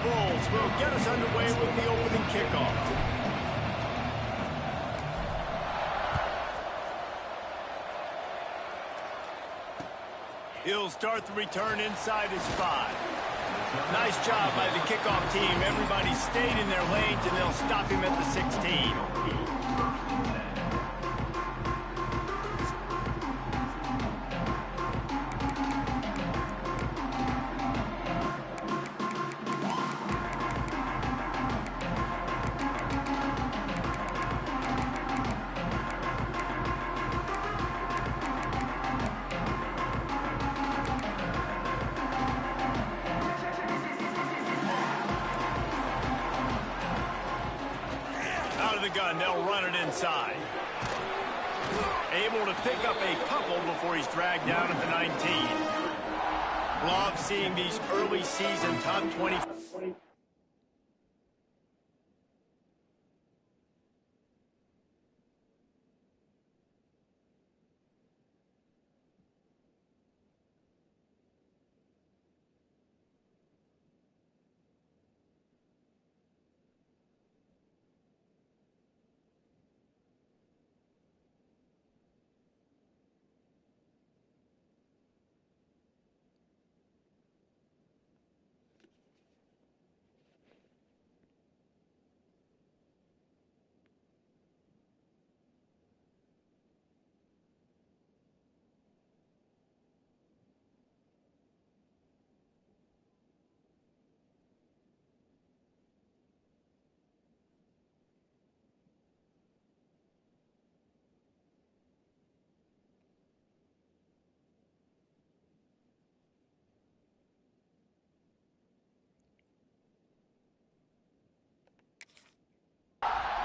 Bulls will get us underway with the opening kickoff. He'll start the return inside his 5. Nice job by the kickoff team. Everybody stayed in their lanes, and they'll stop him at the 16. Gun, they'll run it inside. Able to pick up a couple before he's dragged down at the 19. Love seeing these early season top 20.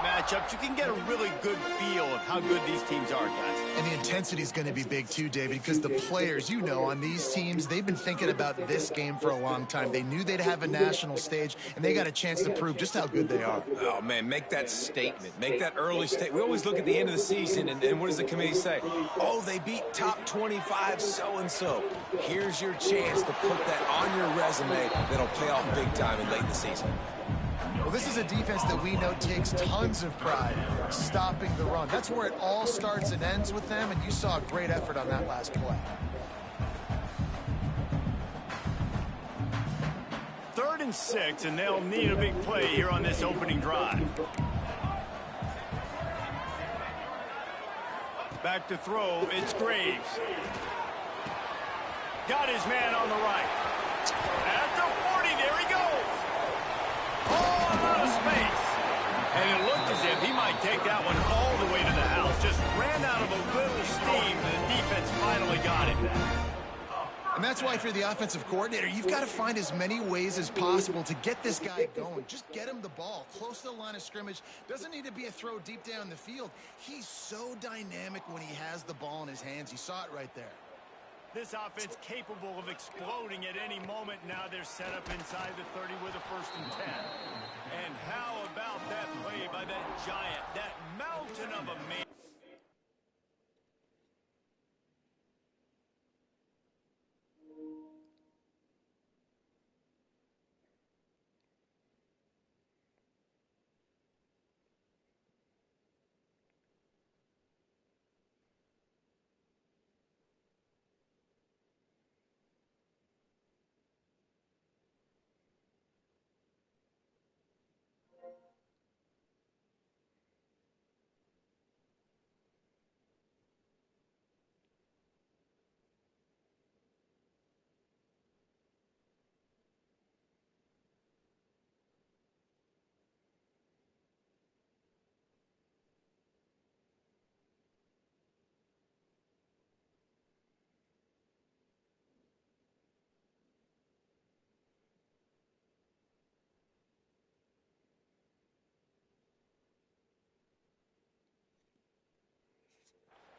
Matchups, you can get a really good feel of how good these teams are, guys. And the intensity is going to be big too, David, because the players, you know, on these teams, they've been thinking about this game for a long time. They knew they'd have a national stage, and they got a chance to prove just how good they are. Oh, man, make that statement. Make that early statement. We always look at the end of the season, and what does the committee say? Oh, they beat top 25 so-and-so. Here's your chance to put that on your resume that'll pay off big time in late in the season. Well, this is a defense that we know takes tons of pride stopping the run. That's where it all starts and ends with them, and you saw a great effort on that last play. 3rd and 6, and they'll need a big play here on this opening drive. Back to throw, it's Graves. Got his man on the right. At the 40, there he goes. Oh, a lot of space. And it looked as if he might take that one all the way to the house. Just ran out of a little steam, and the defense finally got him. And that's why if you're the offensive coordinator, you've got to find as many ways as possible to get this guy going. Just get him the ball close to the line of scrimmage. Doesn't need to be a throw deep down the field. He's so dynamic when he has the ball in his hands. You saw it right there. This offense capable of exploding at any moment. Now they're set up inside the 30 with a 1st and 10. And how about that play by that giant, that mountain of a man?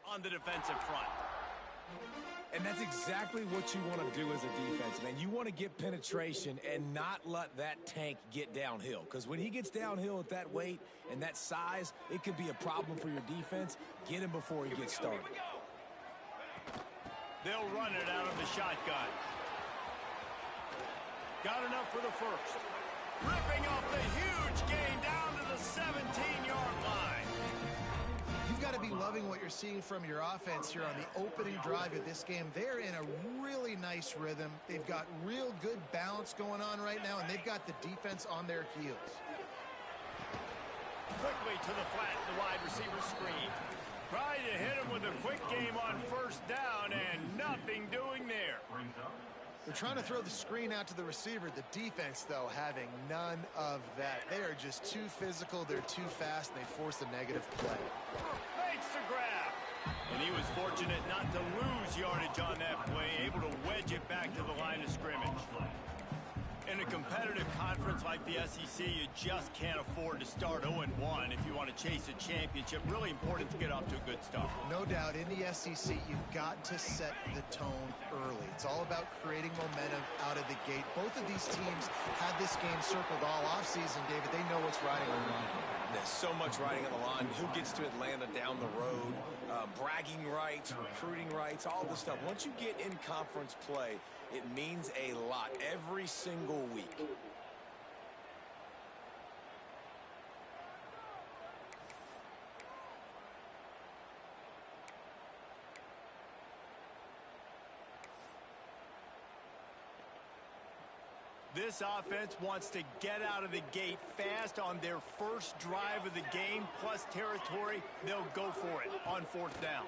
On the defensive front. And that's exactly what you want to do as a defense, man. You want to get penetration and not let that tank get downhill. Because when he gets downhill at that weight and that size, it could be a problem for your defense. Get him before he gets started. They'll run it out of the shotgun. Got enough for the 1st. Ripping off the huge gain down to the 17-yard line. You've got to be loving what you're seeing from your offense here on the opening drive of this game. They're in a really nice rhythm. They've got real good balance going on right now, and they've got the defense on their heels. Quickly to the flat, the wide receiver screen. Trying to hit him with a quick game on first down, and nothing doing there. They're trying to throw the screen out to the receiver. The defense, though, having none of that. They are just too physical. They're too fast, and they force a negative play. Makes the grab. And he was fortunate not to lose yardage on that play, able to wedge it back to the line of scrimmage. In a competitive conference like the SEC, you just can't afford to start 0-1 if you want to chase a championship. Really important to get off to a good start. No doubt, in the SEC, you've got to set the tone early. It's all about creating momentum out of the gate. Both of these teams had this game circled all offseason, David. They know what's riding on the line. There's so much riding on the line. Who gets to Atlanta down the road? Bragging rights, recruiting rights, all this stuff. Once you get in conference play, it means a lot every single week. This offense wants to get out of the gate fast on their first drive of the game, plus territory. They'll go for it on fourth down.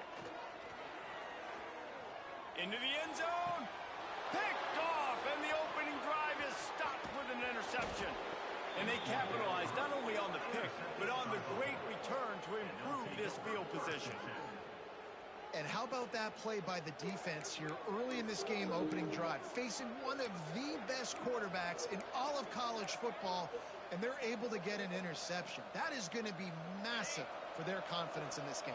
Into the end zone. Picked off, and the opening drive is stopped with an interception. And they capitalized not only on the pick, but on the great return to improve this field position. And how about that play by the defense here early in this game opening drive, facing one of the best quarterbacks in all of college football, and they're able to get an interception. That is going to be massive for their confidence in this game.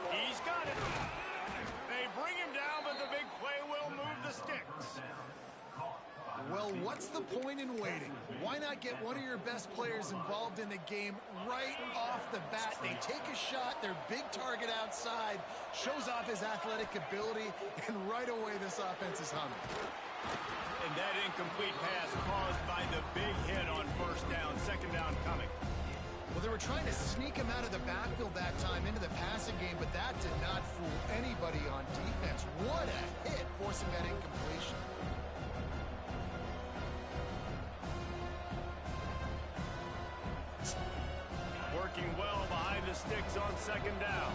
He's got it. They bring him down, but the big play will move the sticks. Well, what's the point in waiting? Why not get one of your best players involved in the game right off the bat? They take a shot, their big target outside, shows off his athletic ability, and right away this offense is humming. And that incomplete pass caused by the big hit on first down, second down coming. Well, they were trying to sneak him out of the backfield that time into the passing game, but that did not fool anybody on defense. What a hit, forcing that incompletion. Working well behind the sticks on second down.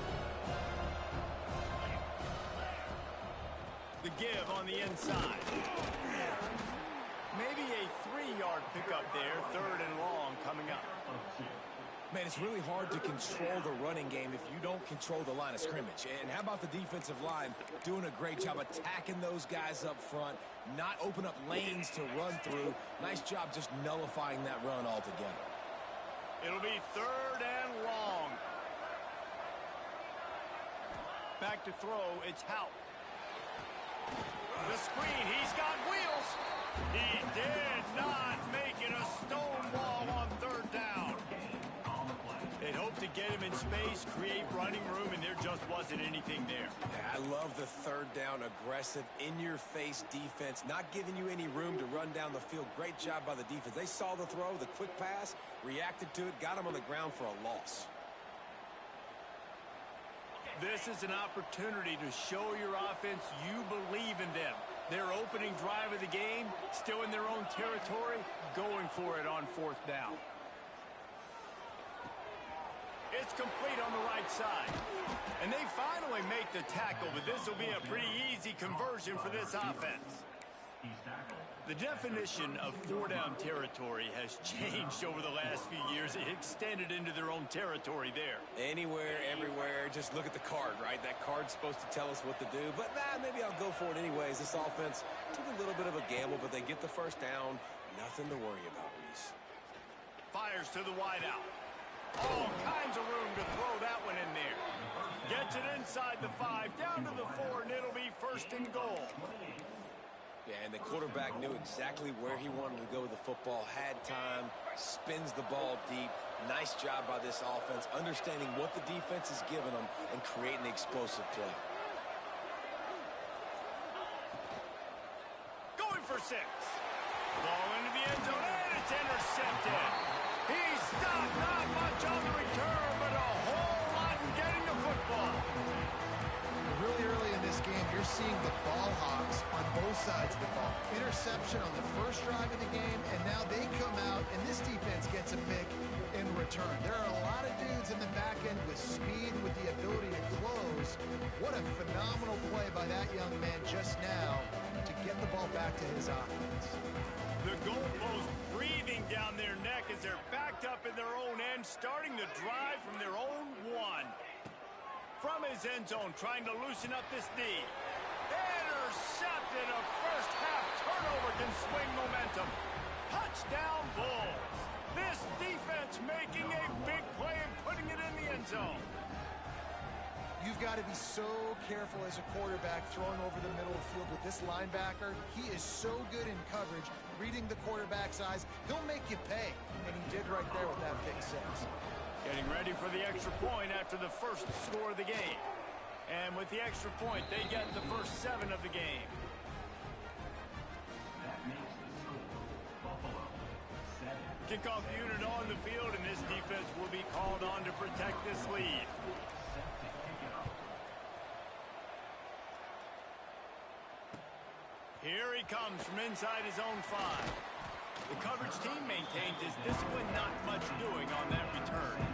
The give on the inside. Maybe a 3-yard pickup there, third and long coming up. Man, it's really hard to control the running game if you don't control the line of scrimmage. And how about the defensive line doing a great job attacking those guys up front, not open up lanes to run through. Nice job just nullifying that run altogether. It'll be third and long. Back to throw, it's Houck. The screen, he's got wheels. He did not make it a stone wall on third down. They'd hoped to get him in space, create running room, and there just wasn't anything there. Yeah, I love the third down, aggressive, in-your-face defense, not giving you any room to run down the field. Great job by the defense. They saw the throw, the quick pass, reacted to it, got him on the ground for a loss. This is an opportunity to show your offense you believe in them. Their opening drive of the game, still in their own territory, going for it on fourth down. It's complete on the right side. And they finally make the tackle, but this will be a pretty easy conversion for this offense. The definition of four-down territory has changed over the last few years. It extended into their own territory there. Anywhere, everywhere, just look at the card, right? That card's supposed to tell us what to do, but maybe I'll go for it anyways. This offense took a little bit of a gamble, but they get the first down. Nothing to worry about, Reese. Fires to the wideout. All kinds of room to throw that one in there. Gets it inside the 5, down to the 4, and it'll be first and goal. Yeah, and the quarterback knew exactly where he wanted to go with the football, had time, spins the ball deep, Nice job by this offense, understanding what the defense is giving them and creating the explosive play. Going for 6. Ball into the end zone, and it's intercepted. He stopped, not much on the return, but a whole lot in getting the football. Really early in this game, you're seeing the ball hawks on both sides of the ball. Interception on the first drive of the game, and now they come out, and this defense gets a pick in return. There are a lot of dudes in the back end with speed, with the ability to close. What a phenomenal play by that young man just now to get the ball back to his offense. The goalpost breathing down their neck as they're backed up in their own end, starting to drive from their own 1. From his end zone, trying to loosen up this D. Intercepted. A first half turnover can swing momentum. Touchdown Bulls. This defense making a big play and putting it in the end zone. You've got to be so careful as a quarterback throwing over the middle of the field with this linebacker. He is so good in coverage, reading the quarterback's eyes. He'll make you pay, and he did right there with that pick 6. Getting ready for the extra point after the first score of the game. And with the extra point, they get the first 7 of the game. Kickoff unit on the field, and this defense will be called on to protect this lead. Here he comes from inside his own 5. The coverage team maintains his discipline, not much doing on that return.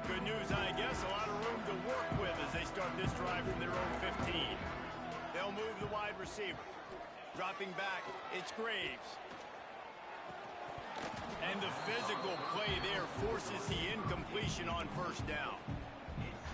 Good news, I guess. A lot of room to work with as they start this drive from their own 15. They'll move the wide receiver. Dropping back, it's Graves. And the physical play there forces the incompletion on first down.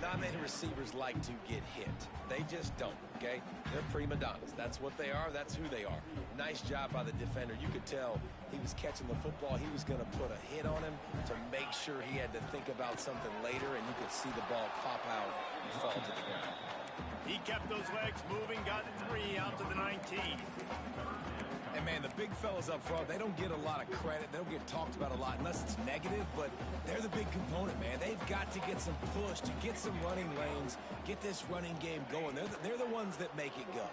Not many receivers like to get hit. They just don't, okay? They're prima donnas. That's what they are. That's who they are. Nice job by the defender. You could tell he was catching the football. He was going to put a hit on him to make sure he had to think about something later, and you could see the ball pop out and fall to the ground. He kept those legs moving, got 3 out to the 19. And, man, the big fellas up front, they don't get a lot of credit. They don't get talked about a lot unless it's negative, but they're the big component, man. They've got to get some push, to get some running lanes, get this running game going. They're the ones that make it go.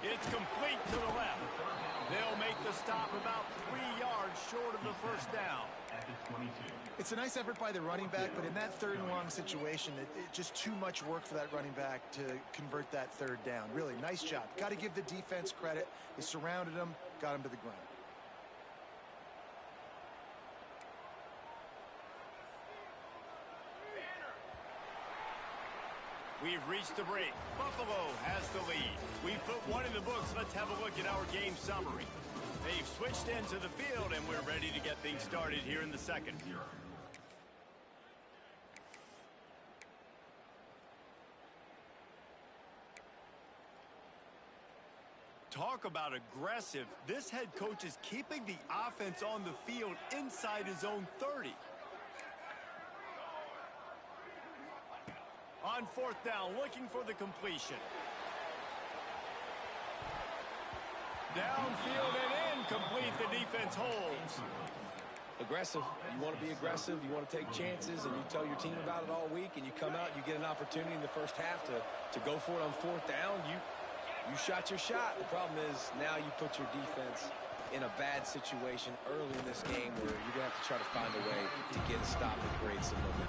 It's complete to the left. They'll make the stop about 3 yards short of the first down. It's a nice effort by the running back, but in that 3rd and long situation, it's just too much work for that running back to convert that 3rd down. Really, nice job. Got to give the defense credit. They surrounded him, got him to the ground. We've reached the break. Buffalo has the lead. We've put 1 in the books. Let's have a look at our game summary. They've switched into the field, and we're ready to get things started here in the second. Talk about aggressive. This head coach is keeping the offense on the field inside his own 30. On 4th down, looking for the completion. Downfield and incomplete. The defense holds. Aggressive. You want to be aggressive. You want to take chances, and you tell your team about it all week, and you come out, you get an opportunity in the first half to go for it on 4th down. You shot your shot. The problem is now you put your defense in a bad situation early in this game where you're going to have to try to find a way to get a stop and create some momentum.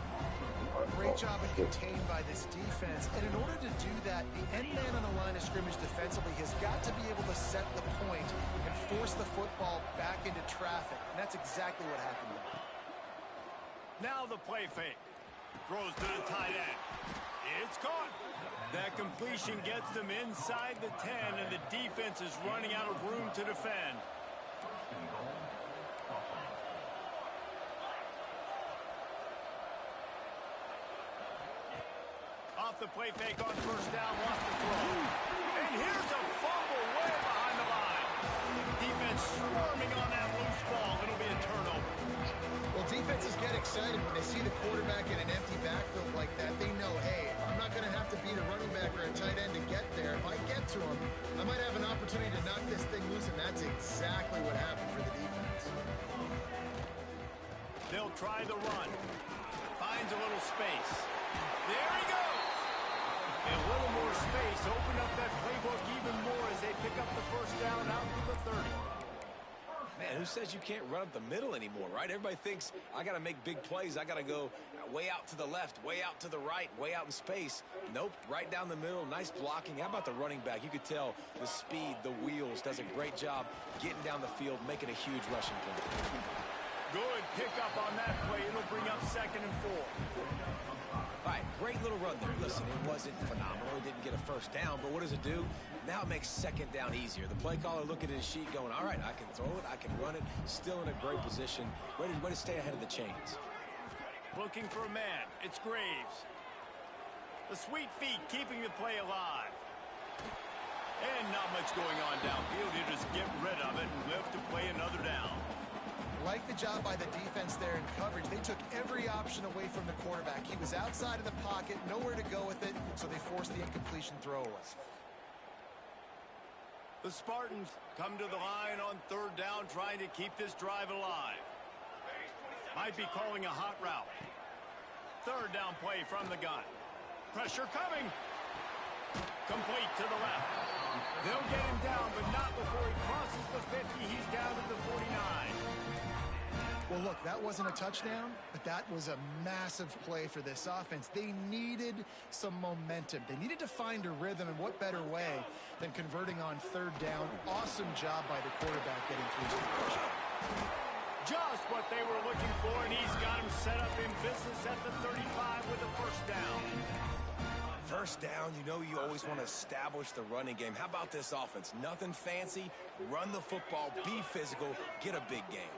Great job and contained by this defense. And in order to do that, the end man on the line of scrimmage defensively has got to be able to set the point and force the football back into traffic. And that's exactly what happened there. Now the play fake. Throws to the tight end. It's caught. That completion gets them inside the 10, and the defense is running out of room to defend. Off the play fake on 1st down, wants to throw. And here's a fumble way behind the line. Defense swarming on that loose ball. It'll be a turnover. Well, defenses get excited when they see the quarterback in an empty backfield like that. They know, hey, I'm not going to have to beat a running back or a tight end to get there. If I get to him, I might have an opportunity to knock this thing loose, and that's exactly what happened for the defense. They'll try the run. Finds a little space. There he goes. And a little more space. Open up that playbook even more as they pick up the first down out to the 30. Man, who says you can't run up the middle anymore, right? Everybody thinks I got to make big plays. I got to go way out to the left, way out to the right, way out in space. Nope, right down the middle. Nice blocking. How about the running back? You could tell the speed, the wheels, does a great job getting down the field, making a huge rushing play. Good pickup on that play. It'll bring up 2nd and 4. All right, great little run there. Listen, it wasn't phenomenal. It didn't get a first down, but what does it do? Now it makes 2nd down easier. The play caller looking at his sheet going, all right, I can throw it, I can run it, still in a great position, ready to stay ahead of the chains. Looking for a man. It's Graves. The sweet feet keeping the play alive. And not much going on downfield. You just get rid of it and live to play another down. Like the job by the defense there in coverage. They took every option away from the quarterback. He was outside of the pocket, nowhere to go with it, so they forced the incompletion throwaway. The Spartans come to the line on 3rd down, trying to keep this drive alive. Might be calling a hot route. 3rd down play from the gun. Pressure coming. Complete to the left. They'll get him down, but not before he crosses the 50. He's down to the 49. Well, look, that wasn't a touchdown, but that was a massive play for this offense. They needed some momentum. They needed to find a rhythm, and what better way than converting on 3rd down. Awesome job by the quarterback getting through the pressure. Just what they were looking for, and he's got him set up in business at the 35 with a first down. First down, you know you always want to establish the running game. How about this offense? Nothing fancy. Run the football, be physical, get a big game.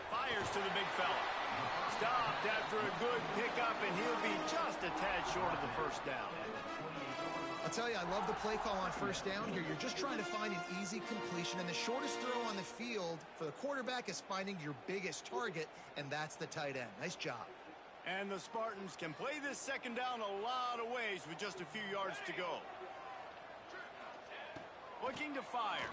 Fires to the big fella. Stopped after a good pickup, and he'll be just a tad short of the first down. I'll tell you, I love the play call on 1st down here. You're just trying to find an easy completion, and the shortest throw on the field for the quarterback is finding your biggest target, and that's the tight end. Nice job. And the Spartans can play this 2nd down a lot of ways with just a few yards to go. Looking to fire.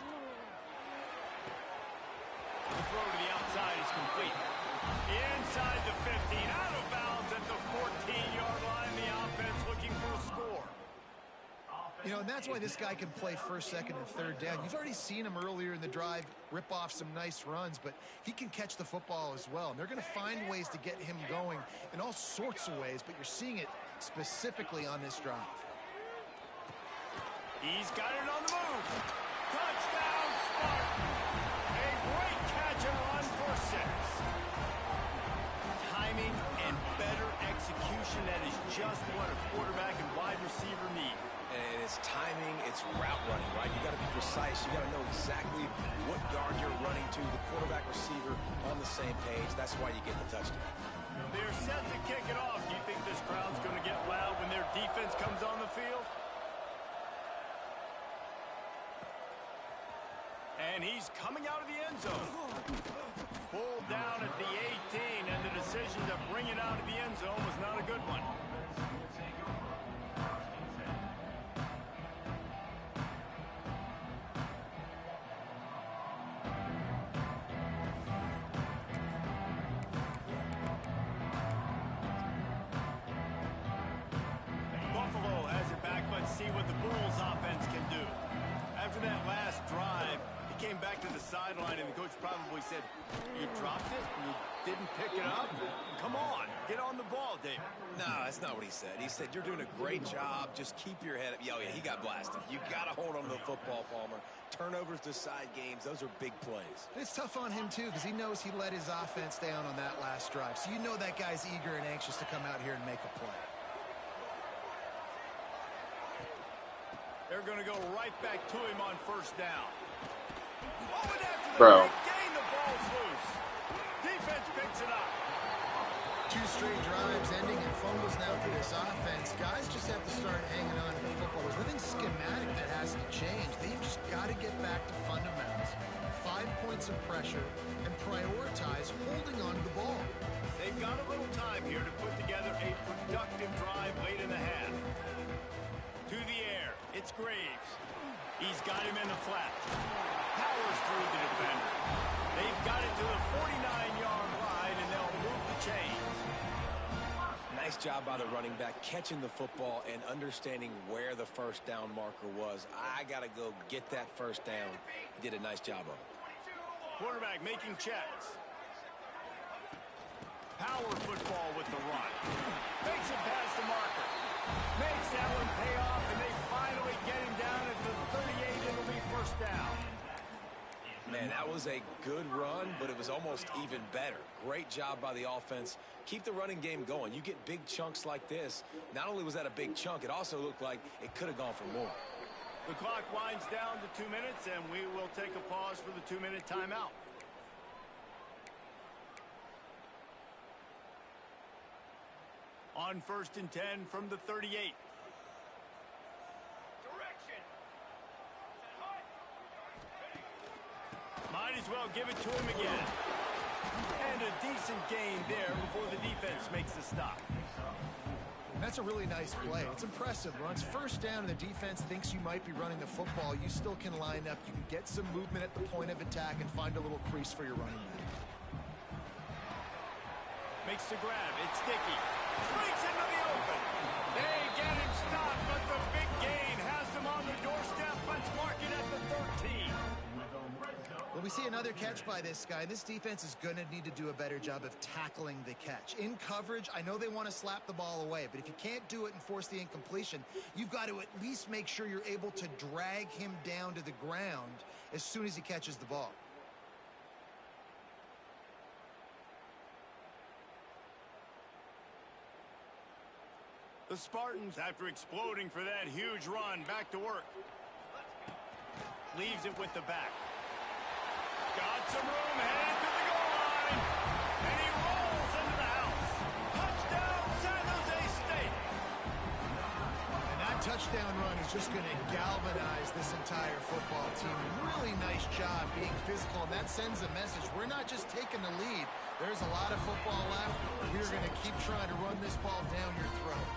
The throw to the outside is complete. Inside the 15, out of bounds at the 14-yard line. The offense looking for a score. You know, and that's why this guy can play 1st, 2nd, and 3rd down. You've already seen him earlier in the drive rip off some nice runs, but he can catch the football as well. And they're going to find ways to get him going in all sorts of ways, but you're seeing it specifically on this drive. He's got it on the move. Touchdown, Spartan. A great catch and run for 6. Timing and better execution, that is just what a quarterback and wide receiver need. And it's timing, it's route running, right? You got to be precise. You got to know exactly what yard you're running to. The quarterback, receiver on the same page. That's why you get the touchdown. They're set to kick it off. Do you think this crowd's going to get loud when their defense comes on the field? And he's coming out of the end zone. Pulled down at the 18, and the decision to bring it out of the end zone was not a good one. Buffalo has it back. Let's see what the Bulls offense can do. After that last drive, he came back to the sideline, and the coach probably said, you dropped it? You didn't pick it up? Come on, get on the ball, David. No, that's not what he said. He said, you're doing a great job. Just keep your head up. Oh, yeah, he got blasted. You got to hold on to the football, Palmer. Turnovers decide games. Those are big plays. It's tough on him, too, because he knows he let his offense down on that last drive. So you know that guy's eager and anxious to come out here and make a play. They're going to go right back to him on 1st down. Oh, and after the Bro. big gain, the ball's loose. Defense picks it up. 2 straight drives ending in fumbles now for this offense. Guys just have to start hanging on to the football. There's nothing schematic that has to change. They've just got to get back to fundamentals. 5 points of pressure and prioritize holding on to the ball. They've got a little time here to put together a productive drive late in the half. To the air, it's Graves. He's got him in the flat. Powers through the defender. They've got it to the 49-yard line, and they'll move the chains. Nice job by the running back catching the football and understanding where the first down marker was. I got to go get that first down. He did a nice job of it. Quarterback making checks. Power football with the run. Makes it past the marker. Makes that one pay off, and they finally get him down at the 38. It'll be first down. Man, that was a good run, but it was almost even better. Great job by the offense. Keep the running game going. You get big chunks like this. Not only was that a big chunk, it also looked like it could have gone for more. The clock winds down to 2 minutes, and we will take a pause for the 2-minute timeout. On 1st and 10 from the 38. Might as well give it to him again. And a decent gain there before the defense makes the stop. That's a really nice play. It's impressive. Runs first down and the defense thinks you might be running the football. You still can line up. You can get some movement at the point of attack and find a little crease for your running back. Makes the grab. It's Dickey. Breaks into the open. They get him stopped, but the big gain has them on the doorstep. Let's mark it at the 13. Well, we see another catch by this guy. This defense is going to need to do a better job of tackling the catch. In coverage, I know they want to slap the ball away, but if you can't do it and force the incompletion, you've got to at least make sure you're able to drag him down to the ground as soon as he catches the ball. The Spartans, after exploding for that huge run, back to work. Leaves it with the back. Got some room, headed to the goal line. And he rolls into the house. Touchdown, San Jose State. And that touchdown run is just going to galvanize this entire football team. Really nice job being physical, and that sends a message. We're not just taking the lead. There's a lot of football left. We're going to keep trying to run this ball down your throat.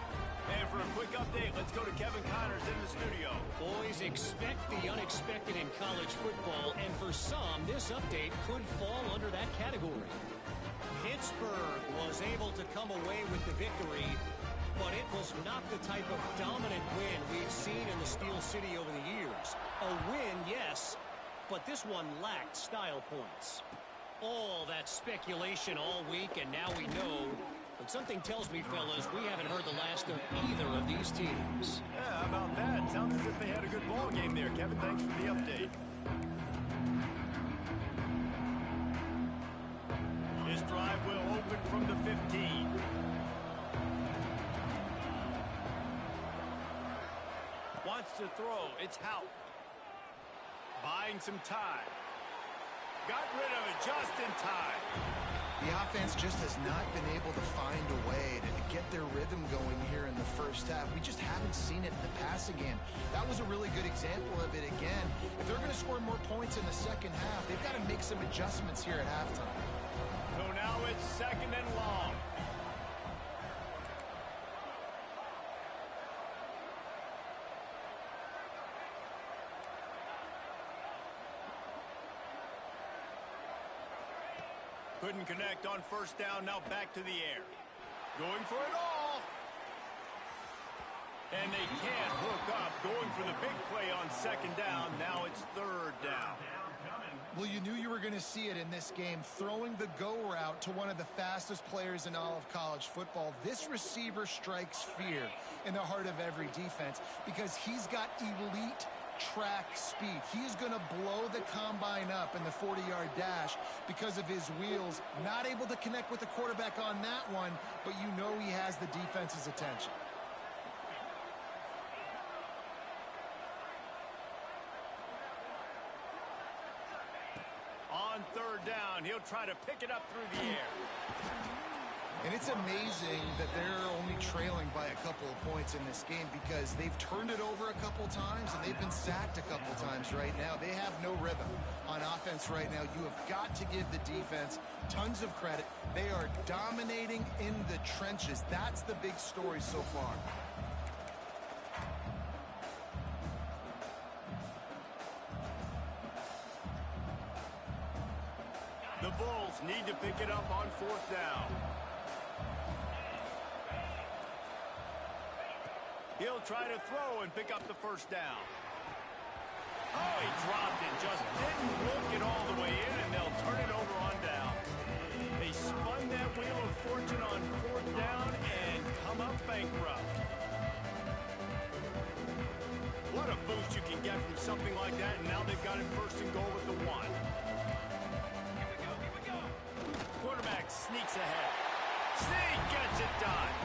And for a quick update, let's go to Kevin Connors in the studio. Boys, expect the unexpected in college football, and for some, this update could fall under that category. Pittsburgh was able to come away with the victory, but it was not the type of dominant win we've seen in the Steel City over the years. A win, yes, but this one lacked style points. All that speculation all week, and now we know. But something tells me, fellas, we haven't heard the last of either of these teams. Yeah, how about that? Sounds as if they had a good ball game there. Kevin, thanks for the update. This drive will open from the 15. Wants to throw. It's Houck. Buying some time. Got rid of it just in time. The offense just has not been able to find a way to get their rhythm going here in the first half. We just haven't seen it in the passing game. That was a really good example of it again. If they're going to score more points in the second half, they've got to make some adjustments here at halftime. So now it's 2nd and long. Couldn't connect on first down. Now back to the air. Going for it all. And they can't hook up. Going for the big play on 2nd down. Now it's 3rd down. Well, you knew you were going to see it in this game. Throwing the go route to one of the fastest players in all of college football. This receiver strikes fear in the heart of every defense because he's got elite track speed. He is going to blow the combine up in the 40-yard dash because of his wheels. Not able to connect with the quarterback on that one, but you know he has the defense's attention. On 3rd down, he'll try to pick it up through the air. And it's amazing that they're only trailing by a couple of points in this game because they've turned it over a couple times and they've been sacked a couple times right now. They have no rhythm on offense right now. You have got to give the defense tons of credit. They are dominating in the trenches. That's the big story so far. The Bulls need to pick it up on 4th down. He'll try to throw and pick up the 1st down. Oh, he dropped it. Just didn't look it all the way in, and they'll turn it over on down. They spun that wheel of fortune on 4th down and come up bankrupt. What a boost you can get from something like that, and now they've got it 1st and goal with the 1. Quarterback sneaks ahead. Sneak gets it done.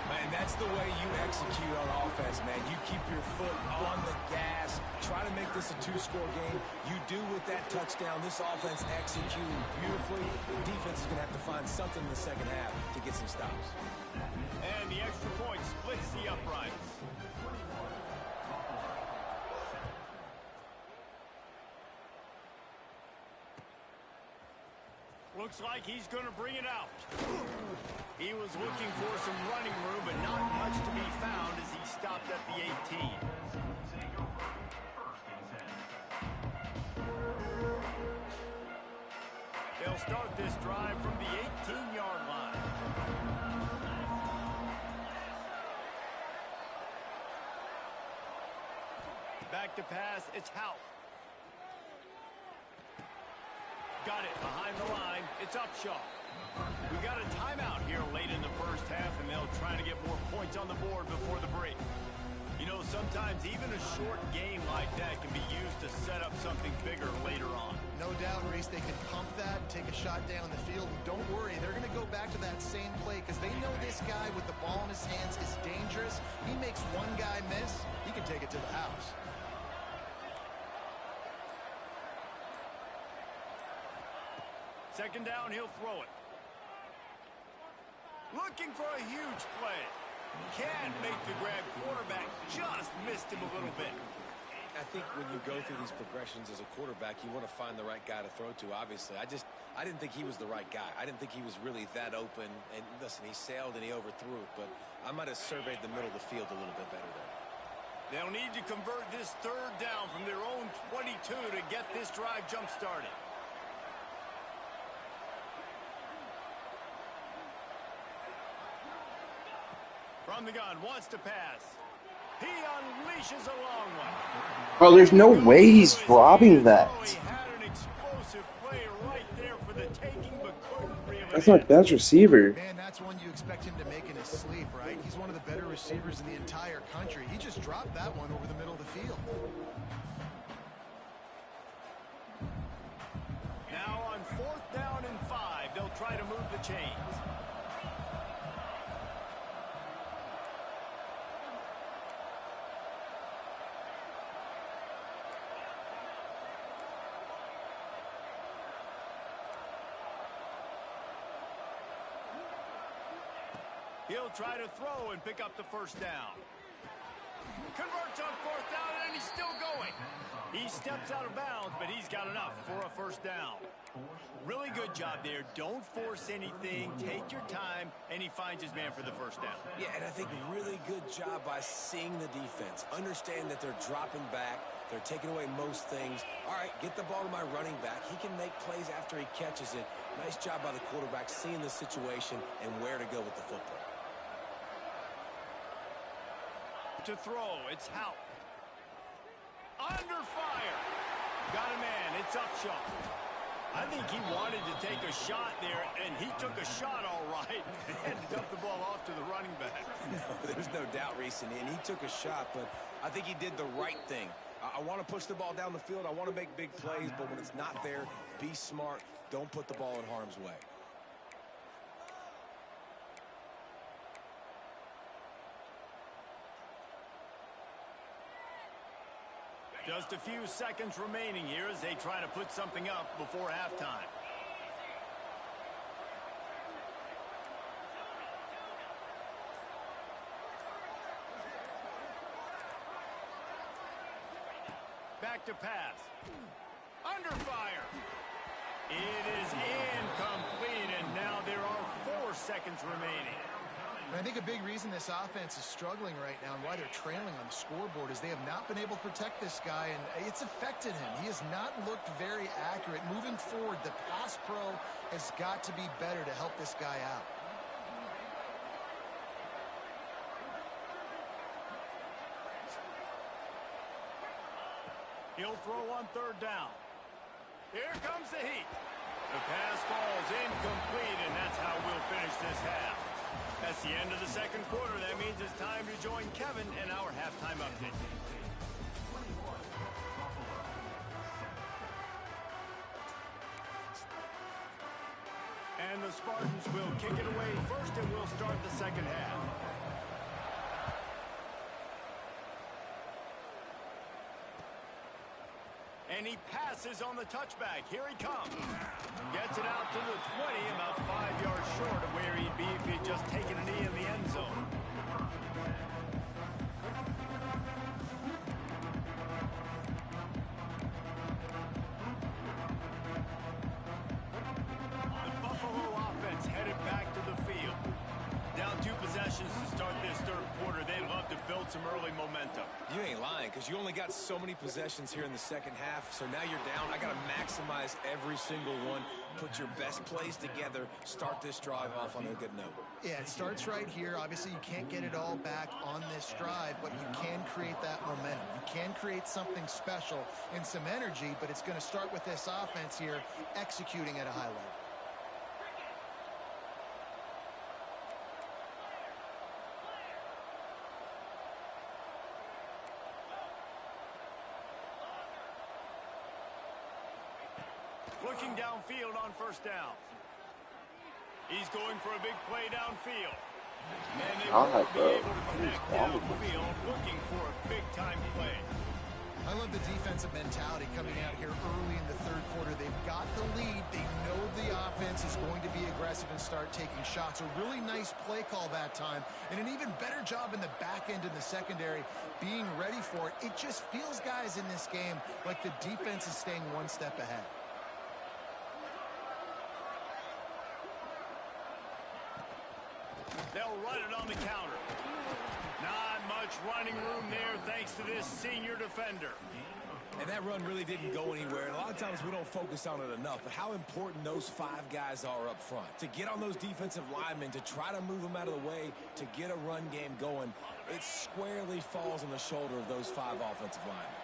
Man, that's the way you execute on offense, man. You keep your foot on the gas. Try to make this a 2-score game. You do with that touchdown. This offense executing beautifully. The defense is going to have to find something in the second half to get some stops. And the extra point splits the uprights. Looks like he's going to bring it out. He was looking for some running room, but not much to be found as he stopped at the 18. They'll start this drive from the 18-yard line. Back to pass, it's Houck. Got it behind the line. It's Upshaw. We got a timeout here late in the first half, and they'll try to get more points on the board before the break. You know, sometimes even a short game like that can be used to set up something bigger later on. No doubt, Reese, they can pump that, take a shot down the field, and don't worry, they're going to go back to that same play because they know this guy with the ball in his hands is dangerous. He makes one guy miss, he can take it to the house. Second down, he'll throw it. Looking for a huge play. Can't make the grab. Quarterback just missed him a little bit. I think when you go through these progressions as a quarterback, you want to find the right guy to throw to, obviously. I didn't think he was the right guy. I didn't think he was really that open. And listen, he sailed and he overthrew it, but I might have surveyed the middle of the field a little bit better there. They'll need to convert this 3rd down from their own 22 to get this drive jump-started. From the gun, wants to pass. He unleashes a long one. Oh, there's no way he's dropping that. He had an explosive play right there for the taking, but couldn't reel it That's not best receiver. Man, that's one you expect him to make in his sleep, right? He's one of the better receivers in the entire country. He just dropped that one over the middle of the field. Now on 4th down and 5, they'll try to move the chains. He'll try to throw and pick up the 1st down. Converts on 4th down, and he's still going. He steps out of bounds, but he's got enough for a 1st down. Really good job there. Don't force anything. Take your time, and he finds his man for the 1st down. Yeah, and I think really good job by seeing the defense. Understand that they're dropping back. They're taking away most things. All right, get the ball to my running back. He can make plays after he catches it. Nice job by the quarterback seeing the situation and where to go with the football. To throw, it's Houck. Under fire. Got a man, it's Upshaw. I think he wanted to take a shot there, and he took a shot all right and dumped the ball off to the running back. No, there's no doubt, Reese, and he took a shot, but I think he did the right thing. I want to push the ball down the field. I want to make big plays, but when it's not there, be smart. Don't put the ball in harm's way. Just a few seconds remaining here as they try to put something up before halftime. back to pass. Under fire. It is incomplete, and now there are 4 seconds remaining. And I think a big reason this offense is struggling right now and why they're trailing on the scoreboard is they have not been able to protect this guy, and it's affected him. He has not looked very accurate. Moving forward, the pass pro has got to be better to help this guy out. He'll throw on 3rd down. Here comes the heat. The pass falls incomplete, and that's how we'll finish this half. That's the end of the 2nd quarter. That means it's time to join Kevin and our halftime update. And the Spartans will kick it away first, and we'll start the 2nd half. And he passes on the touchback. Here he comes. Gets it out to the 20, about 5 yards short of where he'd be if he'd just taken a knee in the end zone. The Buffalo offense headed back to the field. Down 2 possessions to start this 3rd quarter. They'd love to build some early momentum. You ain't lying, because you only got so many possessions here in the 2nd half, so now you're down. I got to maximize every single one, put your best plays together, start this drive off on a good note. Yeah, it starts right here. Obviously, you can't get it all back on this drive, but you can create that momentum. You can create something special and some energy, but it's going to start with this offense here executing at a high level. Looking downfield on 1st down. He's going for a big play downfield. And they won't be able to connect downfield, looking for a big-time play. I love the defensive mentality coming out here early in the 3rd quarter. They've got the lead. They know the offense is going to be aggressive and start taking shots. A really nice play call that time, and an even better job in the back end in the secondary being ready for it. It just feels, guys, in this game like the defense is staying 1 step ahead. They'll run it on the counter. Not much running room there thanks to this senior defender. And that run really didn't go anywhere. And a lot of times we don't focus on it enough, but how important those 5 guys are up front. To get on those defensive linemen, to try to move them out of the way, to get a run game going, it squarely falls on the shoulder of those 5 offensive linemen.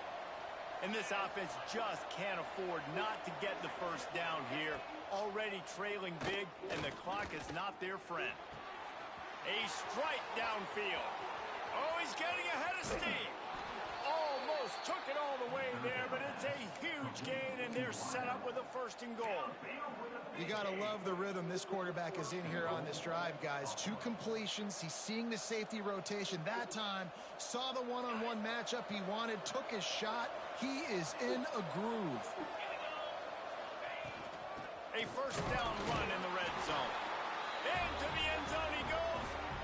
And this offense just can't afford not to get the 1st down here. Already trailing big, and the clock is not their friend. A strike downfield. Oh, he's getting ahead of steam. Almost took it all the way there, but it's a huge gain, and they're set up with a 1st and goal. You got to love the rhythm this quarterback is in here on this drive, guys. 2 completions. He's seeing the safety rotation. That time, saw the one-on-one matchup he wanted, took his shot. He is in a groove. A 1st down run in the red zone. Into the end zone he goes.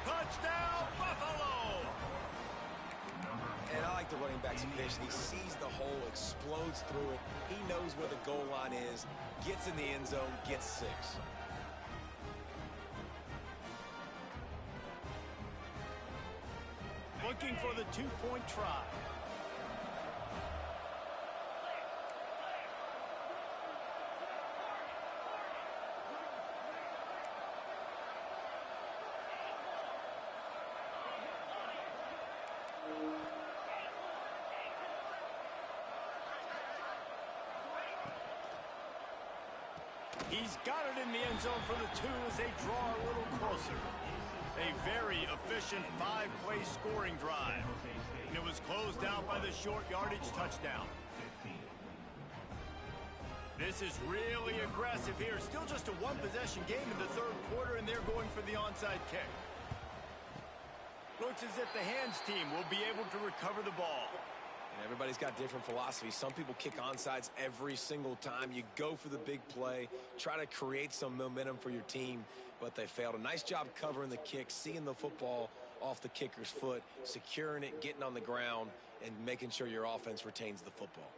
Touchdown, Buffalo! And I like the running back's vision. He sees the hole, explodes through it. He knows where the goal line is, gets in the end zone, gets 6. Looking for the 2-point try. He's got it in the end zone for the 2 as they draw a little closer. A very efficient 5-play scoring drive. And it was closed out by the short yardage touchdown. This is really aggressive here. Still just a 1-possession game in the 3rd quarter, and they're going for the onside kick. Looks as if the hands team will be able to recover the ball. And everybody's got different philosophies. Some people kick onside every single time. You go for the big play, try to create some momentum for your team, but they failed. A nice job covering the kick, seeing the football off the kicker's foot, securing it, getting on the ground, and making sure your offense retains the football.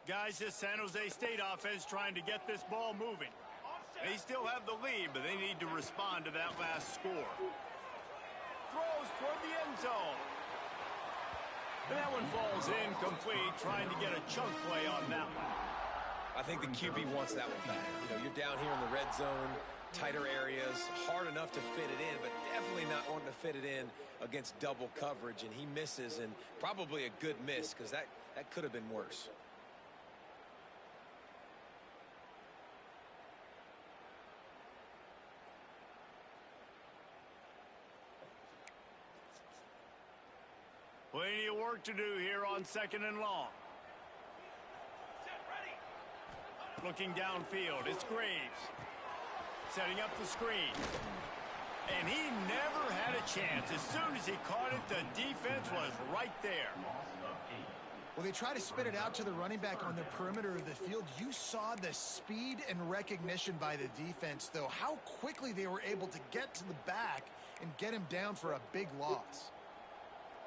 Guys, this San Jose State offense trying to get this ball moving. They still have the lead, but they need to respond to that last score. Throws toward the end zone. And that one falls incomplete, trying to get a chunk play on that one. I think the QB wants that one back. You know, you're down here in the red zone, tighter areas, hard enough to fit it in, but definitely not wanting to fit it in against double coverage, and he misses, and probably a good miss because that could have been worse. Plenty of work to do here on 2nd and long. Looking downfield, it's Graves. Setting up the screen. And he never had a chance. As soon as he caught it, the defense was right there. Well, they try to spit it out to the running back on the perimeter of the field. You saw the speed and recognition by the defense, though. How quickly they were able to get to the back and get him down for a big loss.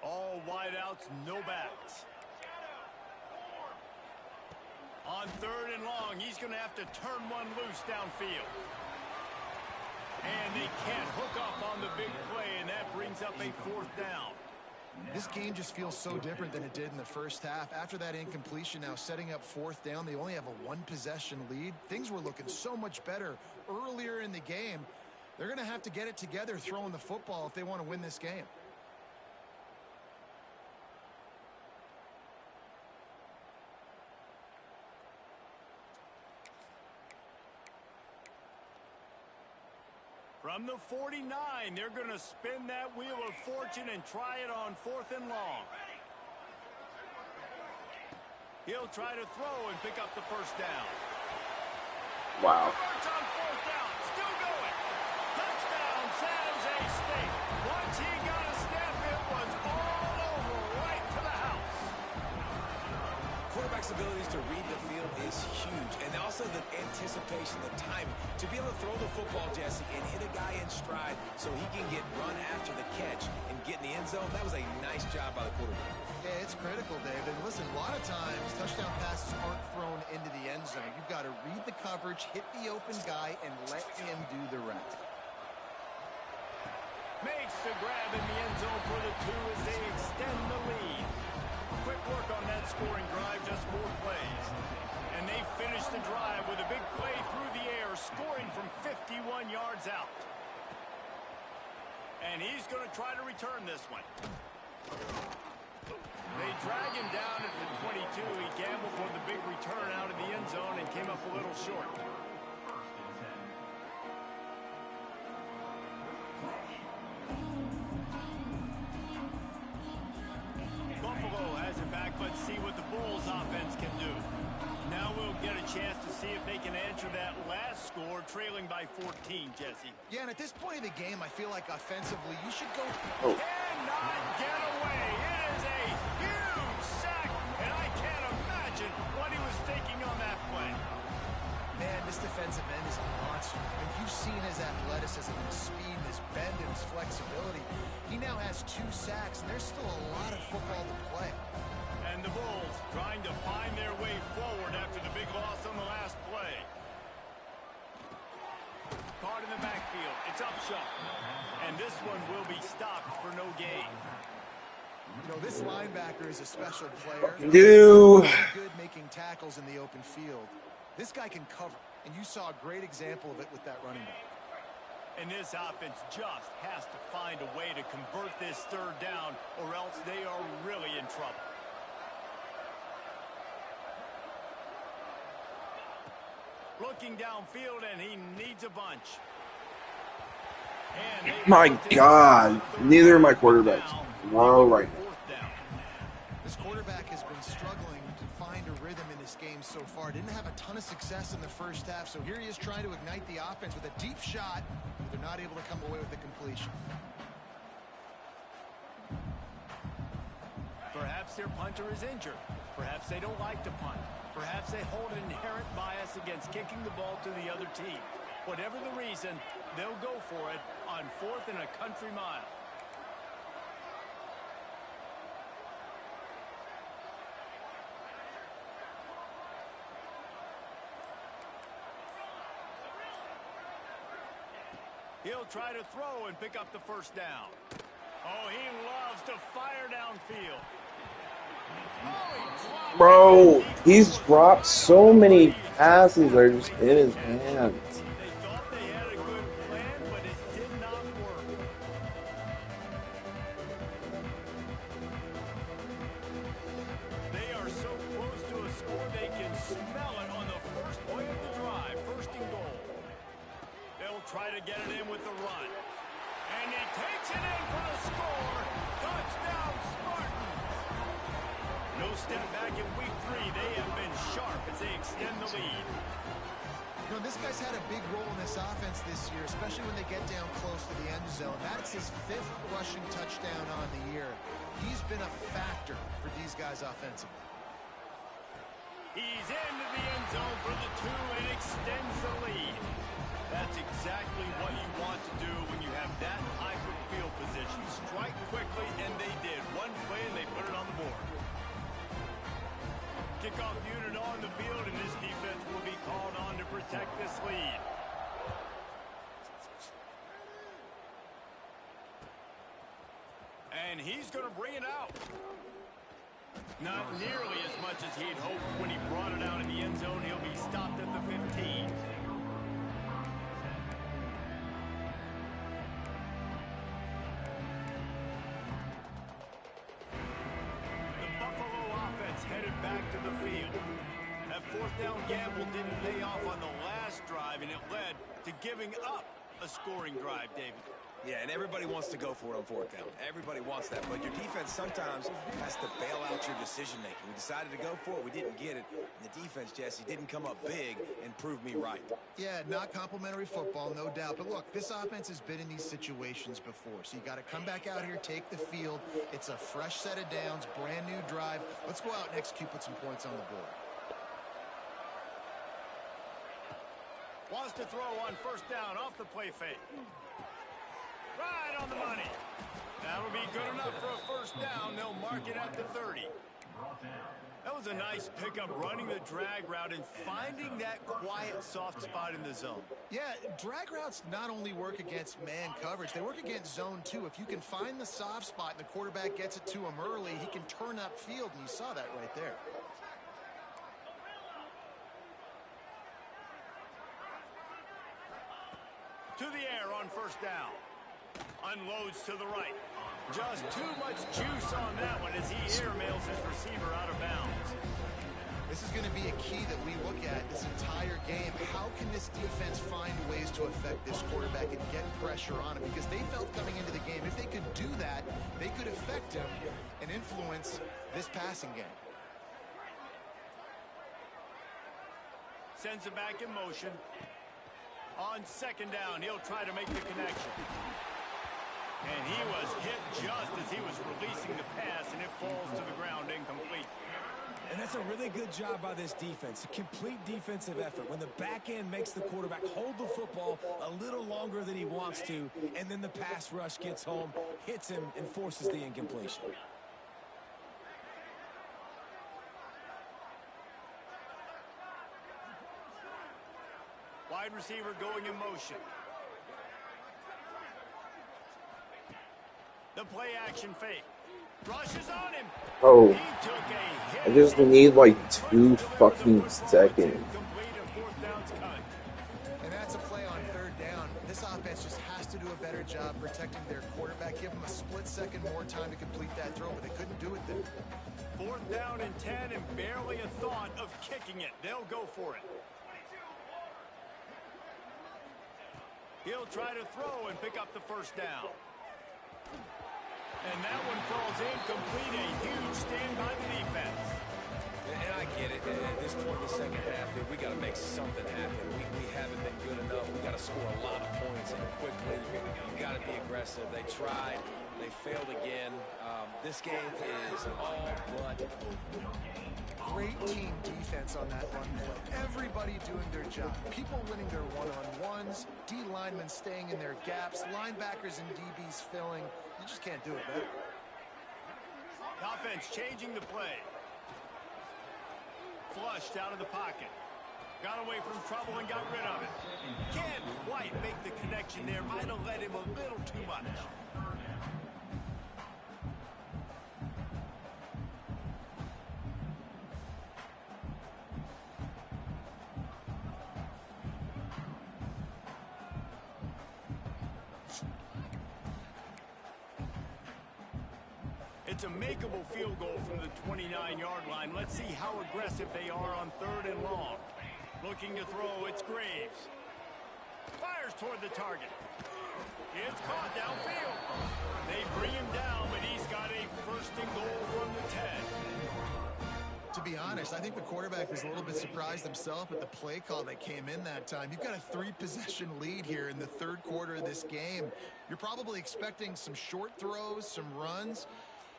All wideouts, no backs. On 3rd and long, he's going to have to turn one loose downfield. And they can't hook up on the big play, and that brings up a 4th down. This game just feels so different than it did in the first half. After that incompletion, now setting up 4th down, they only have a 1-possession lead. Things were looking so much better earlier in the game. They're going to have to get it together throwing the football if they want to win this game. From the 49, they're going to spin that wheel of fortune and try it on 4th and long. He'll try to throw and pick up the 1st down. Wow. Converts on 4th down, still going. Touchdown, San Jose State. Once he got a step, it was all over, right to the house. Quarterback's abilities to read the field is huge, and also the anticipation, the timing. To be able to throw the football, Jesse, and hit a guy in stride so he can get run after the catch and get in the end zone, that was a nice job by the quarterback. Yeah, it's critical, Dave. And listen, a lot of times touchdown passes aren't thrown into the end zone. You've got to read the coverage, hit the open guy, and let him do the rest. Makes the grab in the end zone for the 2 as they extend the lead. Quick work on that scoring drive, just 4 plays. And they finish the drive with a big play through the air, scoring from 51 yards out. And he's going to try to return this one. They drag him down at the 22. He gambled for the big return out of the end zone and came up a little short. Buffalo has it back. Let's see what the Bulls offense can do. Now we'll get a chance to see if they can answer that last score, trailing by 14, Jesse. Yeah, and at this point of the game, I feel like offensively, you should go... Cannot get away. It is a huge sack, and I can't imagine what he was thinking on that play. Man, this defensive end is a monster. And you've seen his athleticism, his speed, his bend, and his flexibility. He now has 2 sacks, and there's still a lot of football to play. And the Bulls trying to find their way forward after the big loss on the last play. Caught in the backfield. It's Upshaw. And this one will be stopped for no gain. You know, this linebacker is a special player. Do. Good making tackles in the open field. This guy can cover, and you saw a great example of it with that running back. And this offense just has to find a way to convert this 3rd down, or else they are really in trouble. Looking downfield, and he needs a bunch. And My God. Neither of my quarterbacks throw right now. This quarterback has been struggling to find a rhythm in this game so far. Didn't have a ton of success in the first half, so here he is trying to ignite the offense with a deep shot. They're not able to come away with the completion. Perhaps their punter is injured. Perhaps they don't like to punt. Perhaps they hold an inherent bias against kicking the ball to the other team. Whatever the reason, they'll go for it on 4th and a country mile. He'll try to throw and pick up the first down. Oh, he loves to fire downfield. Oh, he dropped Bro, it. he's dropped so many passes that are just in his hands. They thought they had a good plan, but it did not work. They are so close to a score, they can smell it on the first play of the drive. First and goal. They'll try to get it in with the run. And he takes it in for the score. Touchdown, Spartans. No step back in week 3. They have been sharp as they extend the lead. You know, this guy's had a big role in this offense this year, especially when they get down close to the end zone. That's his 5th rushing touchdown on the year. He's been a factor for these guys offensively. He's into the end zone for the 2 and extends the lead. That's exactly what you want to do when you have that type of field position. Strike quickly, and they did. One play, and they put it on the board. Kickoff unit on the field, and this defense will be called on to protect this lead. And he's going to bring it out. Not nearly as much as he'd hoped when he brought it out in the end zone. He'll be stopped at the 15. The Buffalo offense headed back to the field. That 4th down gamble didn't pay off on the last drive, and it led to giving up a scoring drive, David. Yeah, and everybody wants to go for it on 4th down. Everybody wants that, but your defense sometimes has to bail out your decision-making. We decided to go for it. We didn't get it. And the defense, Jesse, didn't come up big and prove me right. Yeah, not complimentary football, no doubt. But look, this offense has been in these situations before. So you got to come back out here, take the field. It's a fresh set of downs, brand new drive. Let's go out and execute, put some points on the board. Wants to throw on 1st down off the play fake. Right on the money. That'll be good enough for a 1st down. They'll mark it at the 30. That was a nice pickup, running the drag route and finding that quiet, soft spot in the zone. Yeah, drag routes not only work against man coverage, they work against zone too. If you can find the soft spot and the quarterback gets it to him early, he can turn up field, and you saw that right there. To the air on 1st down. Unloads to the right. Just too much juice on that one as he airmails his receiver out of bounds. This is going to be a key that we look at this entire game. How can this defense find ways to affect this quarterback and get pressure on him? Because they felt coming into the game, if they could do that, they could affect him and influence this passing game. Sends it back in motion. On 2nd down, he'll try to make the connection. And he was hit just as he was releasing the pass, and it falls to the ground incomplete. And that's a really good job by this defense. A complete defensive effort. When the back end makes the quarterback hold the football a little longer than he wants to, and then the pass rush gets home, hits him, and forces the incompletion. Wide receiver going in motion. The play action fake. Rushes on him. Oh, He took a hit. I just need like 2 fucking seconds. Complete and 4th down's cut. And that's a play on 3rd down. This offense just has to do a better job protecting their quarterback. Give them a split second more time to complete that throw, but they couldn't do it there. 4th down and 10, and barely a thought of kicking it. They'll go for it. He'll try to throw and pick up the 1st down. And that one falls incomplete. A huge stand by the defense. And I get it. At this point in the second half, we got to make something happen. We haven't been good enough. We got to score a lot of points and quickly. You got to be aggressive. They tried. They failed again. This game is all but over. Great team defense on that run play. Everybody doing their job. People winning their one-on-ones, D linemen staying in their gaps, linebackers and DBs filling. You just can't do it better. Offense changing the play. Flushed out of the pocket. Got away from trouble and got rid of it. Can't quite make the connection there. Might have let him a little too much. It's a makeable field goal from the 29-yard line. Let's see how aggressive they are on 3rd and long. Looking to throw, it's Graves. Fires toward the target. It's caught downfield. They bring him down, but he's got a 1st and goal from the 10. To be honest, I think the quarterback was a little bit surprised himself at the play call that came in that time. You've got a 3-possession lead here in the 3rd quarter of this game. You're probably expecting some short throws, some runs.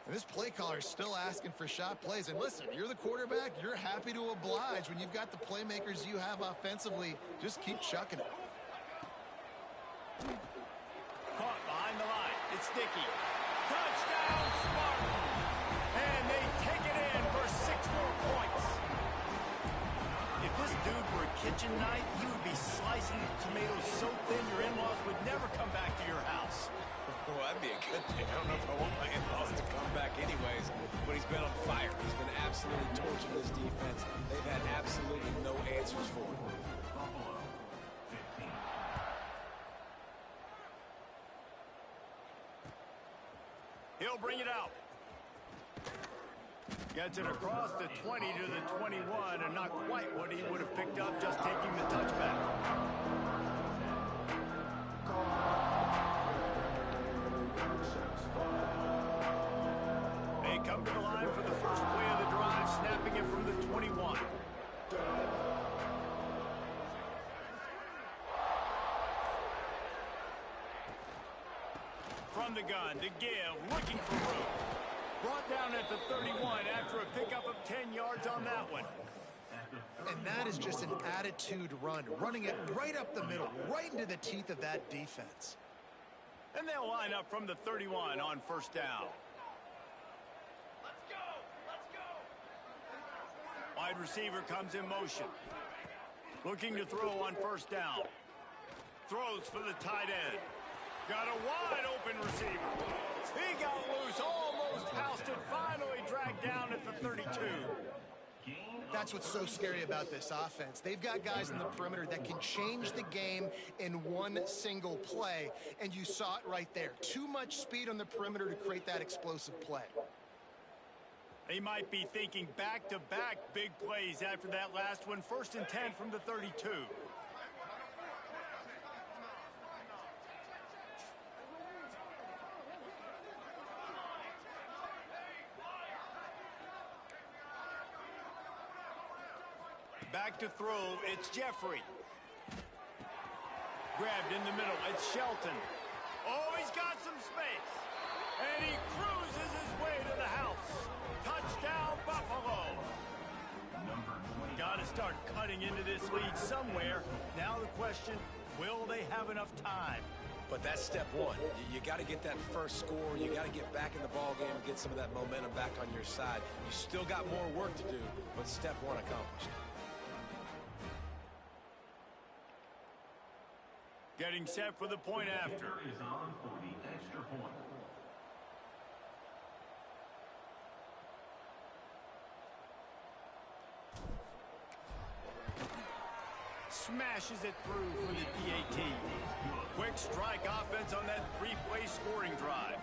And this play caller is still asking for shot plays. And listen, you're the quarterback. You're happy to oblige when you've got the playmakers you have offensively. Just keep chucking it. Caught behind the line. It's Dickey. Touchdown, Spartan. And they take it in for 6 more points. If this dude were a kitchen knife, he would be slicing tomatoes so thin your in-laws would never come back to your house. Well, that'd be a good thing. I don't know if I want my in-laws to come back anyways, but he's been on fire. He's been absolutely torching this defense. They've had absolutely no answers for him. He'll bring it out. Gets it across the 20 to the 21, and not quite what he would have picked up just taking the touchback. They come to the line for the first play of the drive, snapping it from the 21. From the gun to give, looking for room. Brought down at the 31 after a pickup of 10 yards on that one. And that is just an attitude run, running it right up the middle, right into the teeth of that defense. And they'll line up from the 31 on 1st down. Wide receiver comes in motion. Looking to throw on 1st down. Throws for the tight end. Got a wide open receiver. He got loose, almost housed it, finally dragged down at the 32. That's what's so scary about this offense. They've got guys in the perimeter that can change the game in one single play, and you saw it right there. Too much speed on the perimeter to create that explosive play. They might be thinking back-to-back big plays after that last one. 1st and 10 from the 32. Back to throw, it's Jeffrey. Grabbed in the middle, it's Shelton. Oh, he's got some space. And he cruises his way to the house. Touchdown, Buffalo. Got to start cutting into this lead somewhere. Now the question, will they have enough time? But that's step one. You got to get that first score. You got to get back in the ball game and get some of that momentum back on your side. You still got more work to do, but step one accomplished. Getting set for the point after. Is on for the extra point. Smashes it through for the PAT. Quick strike offense on that 3-play scoring drive.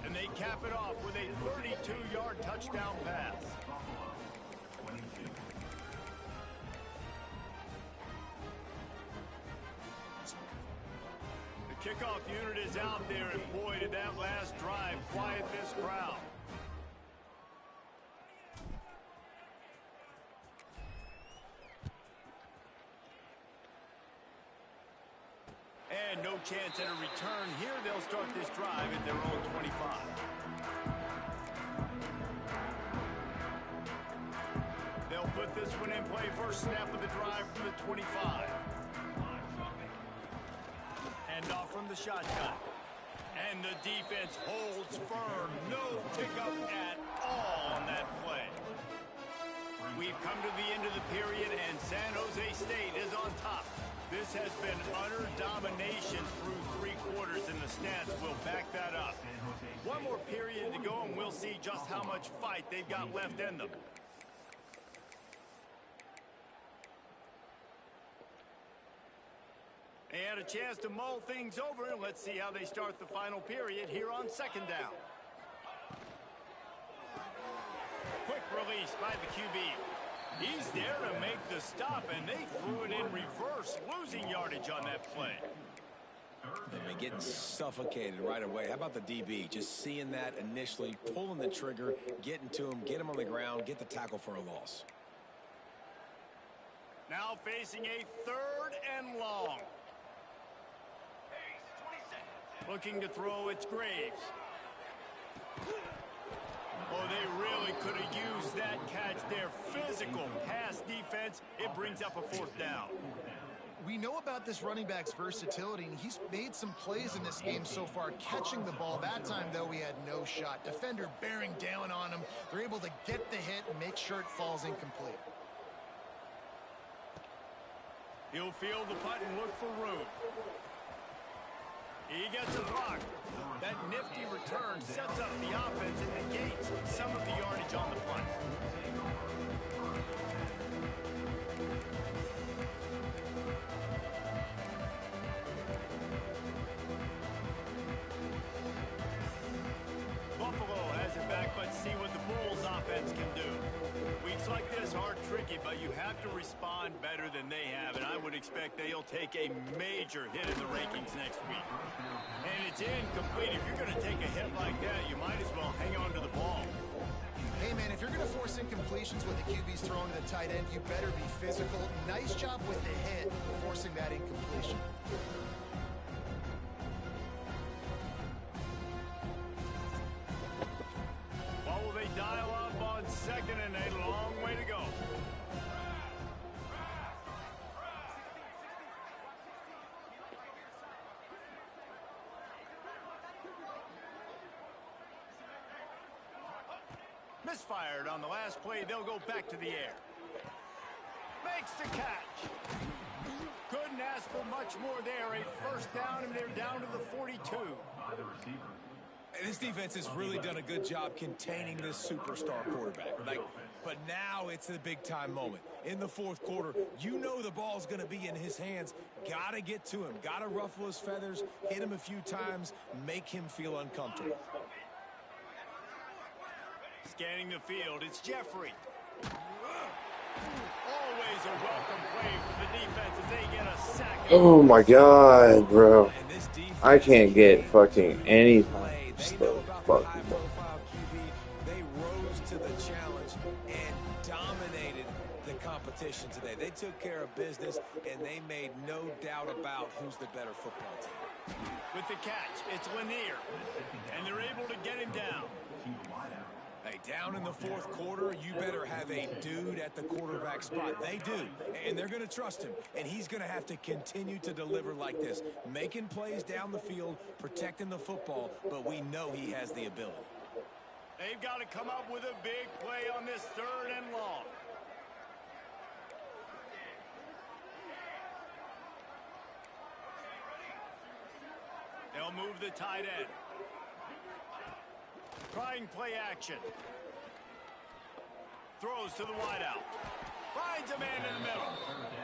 And they cap it off with a 32-yard touchdown pass. The kickoff unit is out there, and boy, did that last drive quiet this crowd. And no chance at a return here. They'll start this drive at their own 25. They'll put this one in play. First snap of the drive from the 25. Hand off from the shotgun. And the defense holds firm. No pickup at all on that play. We've come to the end of the period, and San Jose State has been utter domination through 3 quarters, and the stats will back that up. One more period to go, and we'll see just how much fight they've got left in them. They had a chance to mull things over, and let's see how they start the final period here on 2nd down. Quick release by the QB. He's there to make the stop, and they threw it in reverse, losing yardage on that play. They've been getting suffocated right away. How about the DB? Just seeing that initially, pulling the trigger, getting to him, get him on the ground, get the tackle for a loss. Now facing a 3rd and long. Looking to throw, it's Graves. Oh, they really could have used that catch there. Physical pass defense. It brings up a 4th down. We know about this running back's versatility, and he's made some plays in this game so far, catching the ball. That time, though, he had no shot. Defender bearing down on him. They're able to get the hit and make sure it falls incomplete. He'll field the punt and look for room. He gets a block. That nifty return sets up the offense and negates some of the yardage on the punt. Buffalo has it back. Let's see what the Bulls offense can do. Weeks like this are tricky, but you have to respond better than they have, and I would expect they'll take a major hit in the rankings next week. And it's incomplete. If you're going to take a hit like that, you might as well hang on to the ball. Hey, man, if you're going to force incompletions with the QB's throwing to the tight end, you better be physical. Nice job with the hit, forcing that incompletion. What will they dial up on 2nd and a long way to go? Misfired on the last play. They'll go back to the air. Makes the catch. Couldn't ask for much more there. A 1st down, and they're down to the 42. This defense has really done a good job containing this superstar quarterback. But now it's the big-time moment. In the 4th quarter, you know the ball's going to be in his hands. Got to get to him. Got to ruffle his feathers, hit him a few times, make him feel uncomfortable. Scanning the field, it's Jeffrey. Always a welcome play for the defense as they get a sack. Oh my god, bro. I can't get fucking anything. They know about the high-profile QB. They rose to the challenge and dominated the competition today. They took care of business, and they made no doubt about who's the better football team. With the catch, it's Lanier, and they're able to get him down. Hey, down in the 4th quarter, you better have a dude at the quarterback spot. They do, and they're going to trust him, and he's going to have to continue to deliver like this, making plays down the field, protecting the football, but we know he has the ability. They've got to come up with a big play on this 3rd and long. They'll move the tight end. Trying play action. Throws to the wideout. Finds a man in the middle.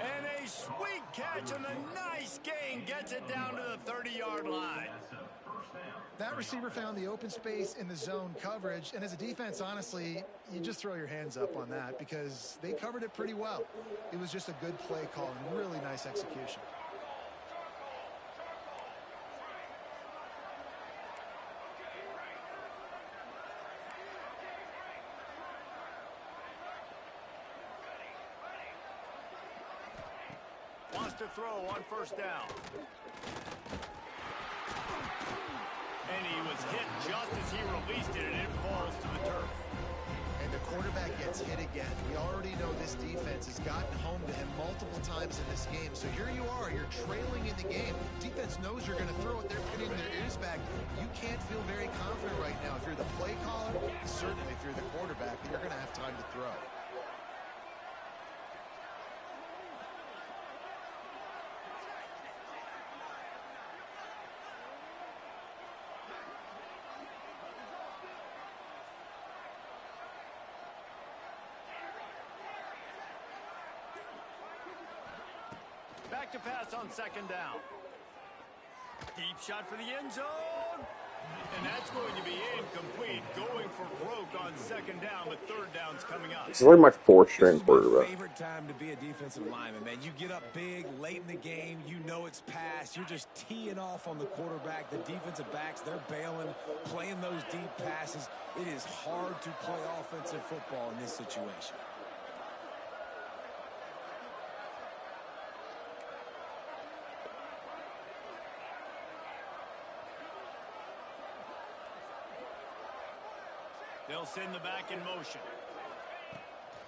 And a sweet catch and a nice gain gets it down to the 30-yard line. That receiver found the open space in the zone coverage, and as a defense, honestly, you just throw your hands up on that because they covered it pretty well. It was just a good play call and really nice execution. Wants to throw on 1st down. And he was hit just as he released it, and it falls to the turf. And the quarterback gets hit again. We already know this defense has gotten home to him multiple times in this game. So here you are, you're trailing in the game. Defense knows you're going to throw it. They're pinning their ears back. You can't feel very confident right now. If you're the play caller, certainly if you're the quarterback, you're going to have time to throw. back to pass on second down. Deep shot for the end zone. And that's going to be incomplete. Going for broke on second down, but third down's coming up. This is like my fourth This string is my quarterback. favorite time to be a defensive lineman, man. You get up big late in the game. You know it's pass. You're just teeing off on the quarterback. The defensive backs, they're bailing, playing those deep passes. It is hard to play offensive football in this situation. They'll send the back in motion.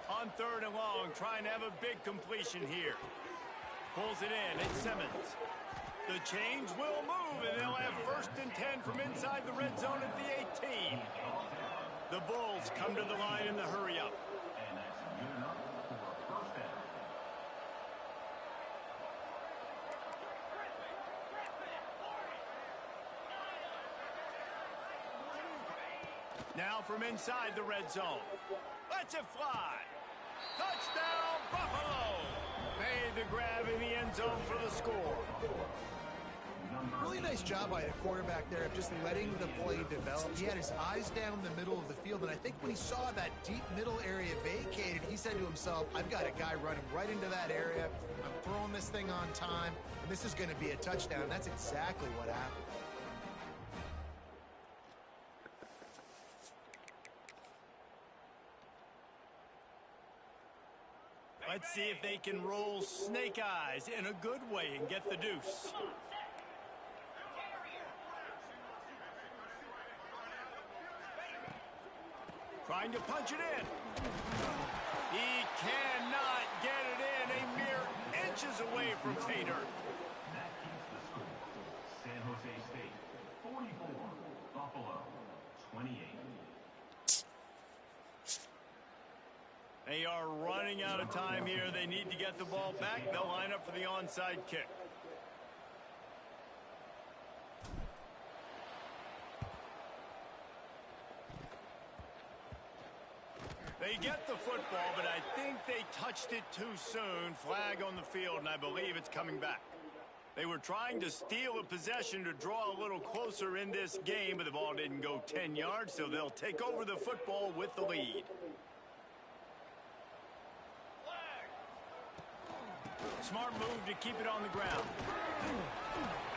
On third and long, trying to have a big completion here. Pulls it in. It's Simmons. The change will move, and they'll have 1st and 10 from inside the red zone at the 18. The Bulls come to the line in the hurry-up. And that's good enough for a first down. Now from inside the red zone. Lets it fly. Touchdown, Buffalo. Made the grab in the end zone for the score. Really nice job by the quarterback there of just letting the play develop. He had his eyes down the middle of the field, and I think when he saw that deep middle area vacated, he said to himself, I've got a guy running right into that area. I'm throwing this thing on time, and this is going to be a touchdown. That's exactly what happened. Let's see if they can roll snake eyes in a good way and get the deuce. Trying to punch it in. He cannot get it in. A mere inches away from pay dirt. That keeps the score. San Jose State 44, Buffalo 28. They are running out of time here. They need to get the ball back. They'll line up for the onside kick. They get the football, but I think they touched it too soon. Flag on the field, and I believe it's coming back. They were trying to steal a possession to draw a little closer in this game, but the ball didn't go 10 yards, so they'll take over the football with the lead. Smart move to keep it on the ground.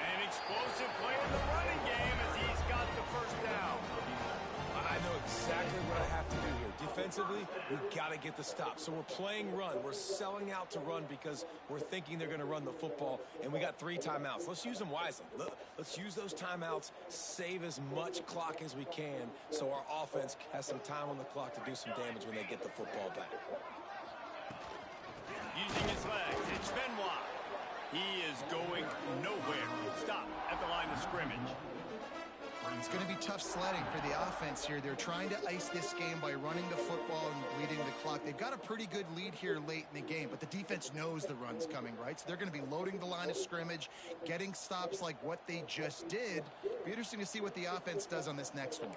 An explosive play in the running game as he's got the first down. I know exactly what I have to do here. Defensively, we've got to get the stop. So we're playing run. We're selling out to run because we're thinking they're going to run the football, and we got 3 timeouts. Let's use them wisely. Let's use those timeouts, save as much clock as we can so our offense has some time on the clock to do some damage when they get the football back. Using his legs, it's Benoit. He is going nowhere. Stop at the line of scrimmage. It's going to be tough sledding for the offense here. They're trying to ice this game by running the football and bleeding the clock. They've got a pretty good lead here late in the game, but the defense knows the run's coming, right? So they're going to be loading the line of scrimmage, getting stops like what they just did. Be interesting to see what the offense does on this next one.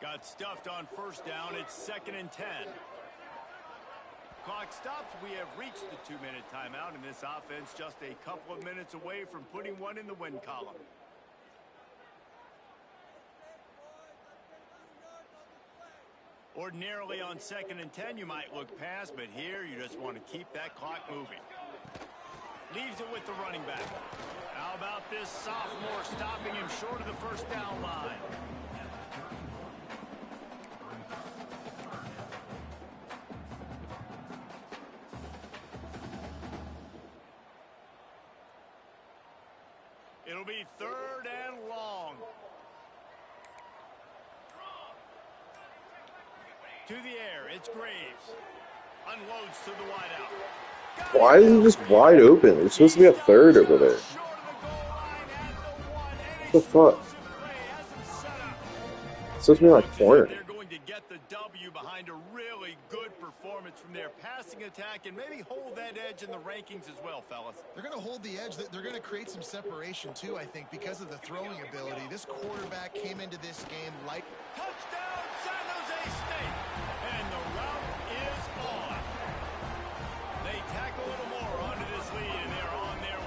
Got stuffed on first down. It's 2nd and 10. Clock stops. We have reached the 2-minute timeout, and this offense just a couple of minutes away from putting one in the win column. Ordinarily on 2nd and 10, you might look past, but here you just want to keep that clock moving. Leaves it with the running back. How about this sophomore stopping him short of the first down line? It'll be 3rd and long. To the air, it's Graves. Unloads to the wideout. Why is it just wide open? There's supposed to be a third over there. What the fuck? It's supposed to be like corner. They're going to get the W behind a really good performance from their passing attack and maybe hold that edge in the rankings as well, fellas. They're going to hold the edge. They're going to create some separation, too, I think, because of the throwing ability. This quarterback came into this game light. Touchdown, San Jose State! And the route is on. They tack a little more onto this lead, and they're on their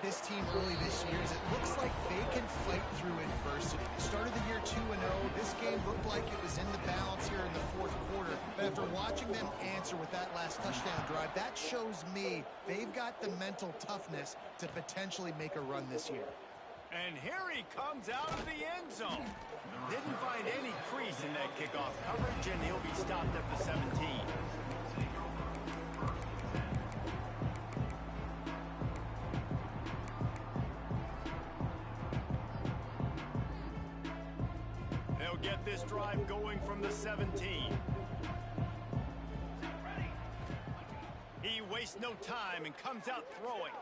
this team early this year is it looks like they can fight through adversity. They started the year 2-0. This game looked like it was in the balance here in the fourth quarter. But after watching them answer with that last touchdown drive, that shows me they've got the mental toughness to potentially make a run this year. And here he comes out of the end zone. Didn't find any crease in that kickoff coverage, and he'll be stopped at the 17. They'll get this drive going from the 17. He wastes no time and comes out throwing.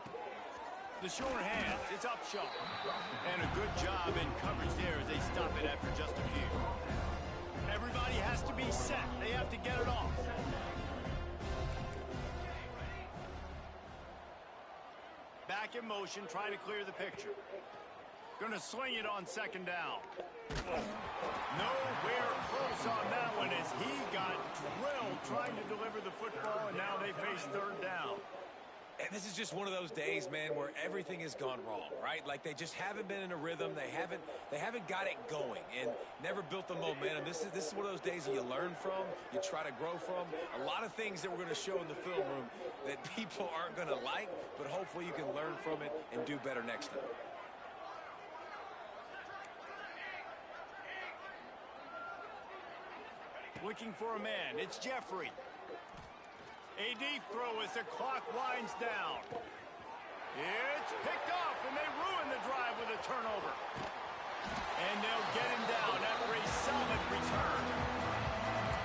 The short hands, it's Upshaw. And a good job in coverage there as they stop it after just a few. Everybody has to be set. They have to get it off. Back in motion, trying to clear the picture. Gonna swing it on second down. Nowhere close on that one as he got drilled trying to deliver the football, and now they face third down. And this is just one of those days, man, where everything has gone wrong, right? Like they just haven't been in a rhythm. They haven't got it going and never built the momentum. This is one of those days that you learn from, you try to grow from. A lot of things that we're going to show in the film room that people aren't going to like, but hopefully you can learn from it and do better next time. Looking for a man. It's Jeffrey. A deep throw as the clock winds down. It's picked off, and they ruin the drive with a turnover. And they'll get him down after a solid return.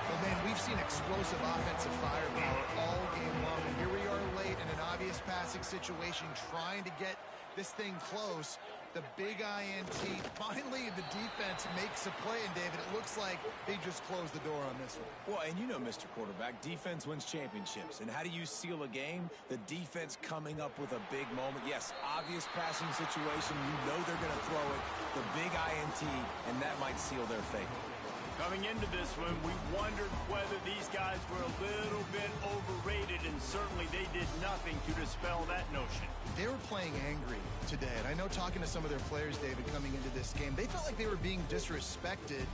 Well, man, we've seen explosive offensive firepower all game long. And here we are late in an obvious passing situation trying to get this thing close. The big INT. Finally, the defense makes a play, and David, it looks like they just closed the door on this one. Well, and you know, Mr. Quarterback, defense wins championships. And how do you seal a game? The defense coming up with a big moment. Yes, obvious passing situation. You know they're going to throw it. The big INT, and that might seal their fate. Coming into this one, we wondered whether these guys were a little bit overrated, and certainly they did nothing to dispel that notion. They were playing angry today, and I know talking to some of their players, David, coming into this game, they felt like they were being disrespected.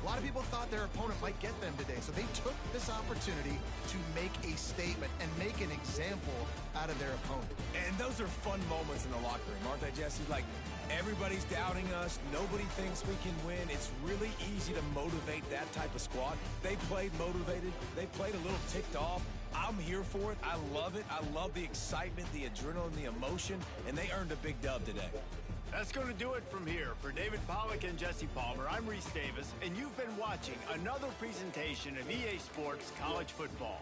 A lot of people thought their opponent might get them today, so they took this opportunity to make a statement and make an example out of their opponent. And those are fun moments in the locker room, aren't they, Jesse? Like, everybody's doubting us. Nobody thinks we can win. It's really easy to motivate that type of squad. They played motivated. They played a little ticked off. I'm here for it. I love it. I love the excitement, the adrenaline, the emotion, and they earned a big dub today. That's going to do it from here. For David Pollack and Jesse Palmer, I'm Reese Davis, and you've been watching another presentation of EA Sports College Football.